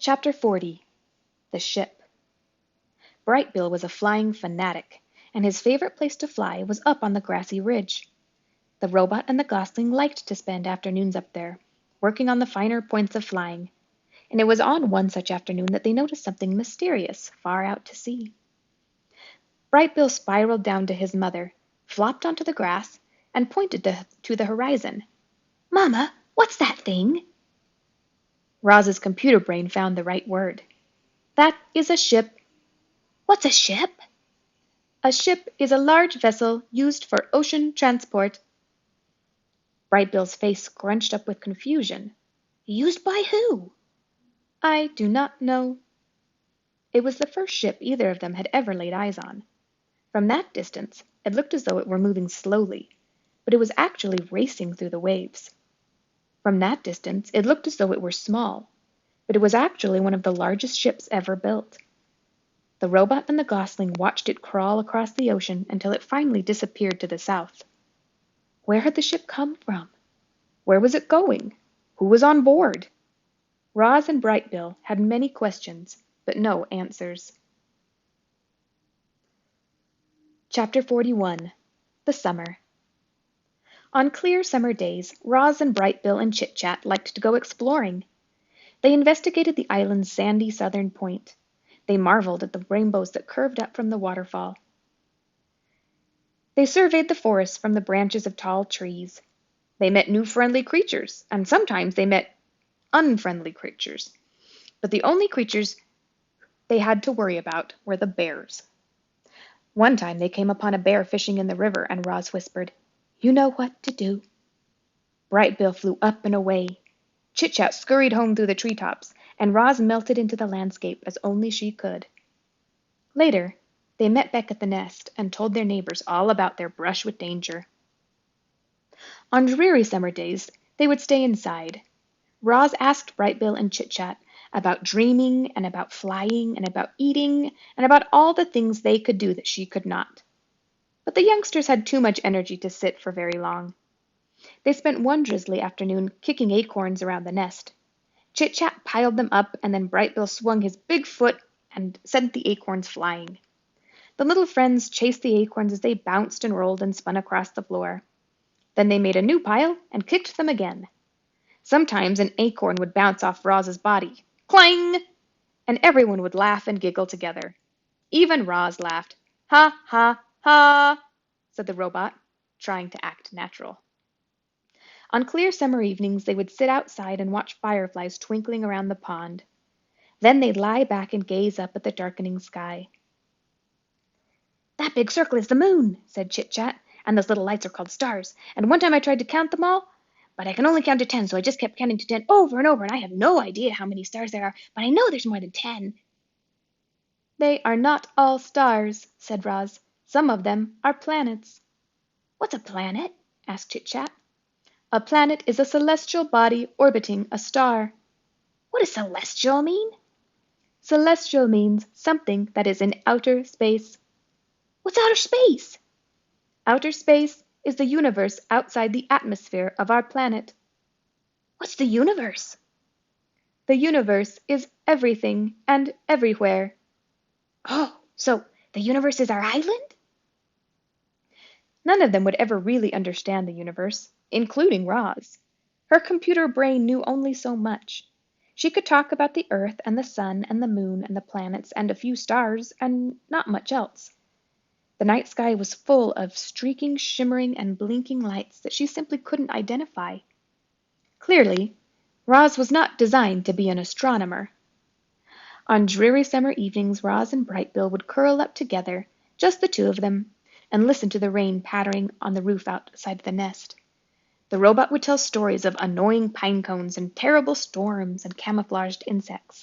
Chapter 40. The Ship. Brightbill was a flying fanatic, and his favorite place to fly was up on the grassy ridge. The robot and the gosling liked to spend afternoons up there, working on the finer points of flying, and it was on one such afternoon that they noticed something mysterious far out to sea. Brightbill spiraled down to his mother, flopped onto the grass, and pointed to the horizon. "Mama, what's that thing?" Roz's computer brain found the right word. "That is a ship." "What's a ship?" "A ship is a large vessel used for ocean transport." Brightbill's face scrunched up with confusion. "Used by who?" "I do not know." It was the first ship either of them had ever laid eyes on. From that distance, it looked as though it were moving slowly, but it was actually racing through the waves. From that distance, it looked as though it were small, but it was actually one of the largest ships ever built. The robot and the gosling watched it crawl across the ocean until it finally disappeared to the south. Where had the ship come from? Where was it going? Who was on board? Roz and Brightbill had many questions, but no answers. Chapter 41. The Summer. On clear summer days, Roz and Brightbill and Chit-Chat liked to go exploring. They investigated the island's sandy southern point. They marveled at the rainbows that curved up from the waterfall. They surveyed the forest from the branches of tall trees. They met new friendly creatures, and sometimes they met unfriendly creatures. But the only creatures they had to worry about were the bears. One time they came upon a bear fishing in the river, and Roz whispered, "You know what to do." Brightbill flew up and away. Chit-Chat scurried home through the treetops, and Roz melted into the landscape as only she could. Later, they met back at the nest and told their neighbors all about their brush with danger. On dreary summer days, they would stay inside. Roz asked Brightbill and Chit-Chat about dreaming and about flying and about eating and about all the things they could do that she could not. But the youngsters had too much energy to sit for very long. They spent one drizzly afternoon kicking acorns around the nest. Chit-Chat piled them up, and then Brightbill swung his big foot and sent the acorns flying. The little friends chased the acorns as they bounced and rolled and spun across the floor. Then they made a new pile and kicked them again. Sometimes an acorn would bounce off Roz's body. Clang! And everyone would laugh and giggle together. Even Roz laughed. "Ha, ha, ha," said the robot, trying to act natural. On clear summer evenings, they would sit outside and watch fireflies twinkling around the pond. Then they'd lie back and gaze up at the darkening sky. "That big circle is the moon," said Chit-Chat, "and those little lights are called stars. And one time I tried to count them all, but I can only count to 10, so I just kept counting to 10 over and over, and I have no idea how many stars there are, but I know there's more than 10. "They are not all stars," said Roz. "Some of them are planets." "What's a planet?" asked Chit-Chat. "A planet is a celestial body orbiting a star." "What does celestial mean?" "Celestial means something that is in outer space." "What's outer space?" "Outer space is the universe outside the atmosphere of our planet." "What's the universe?" "The universe is everything and everywhere." "Oh, so the universe is our island?" None of them would ever really understand the universe, including Roz. Her computer brain knew only so much. She could talk about the Earth and the sun and the moon and the planets and a few stars, and not much else. The night sky was full of streaking, shimmering, and blinking lights that she simply couldn't identify. Clearly, Roz was not designed to be an astronomer. On dreary summer evenings, Roz and Brightbill would curl up together, just the two of them, and listen to the rain pattering on the roof outside the nest. The robot would tell stories of annoying pine cones and terrible storms and camouflaged insects.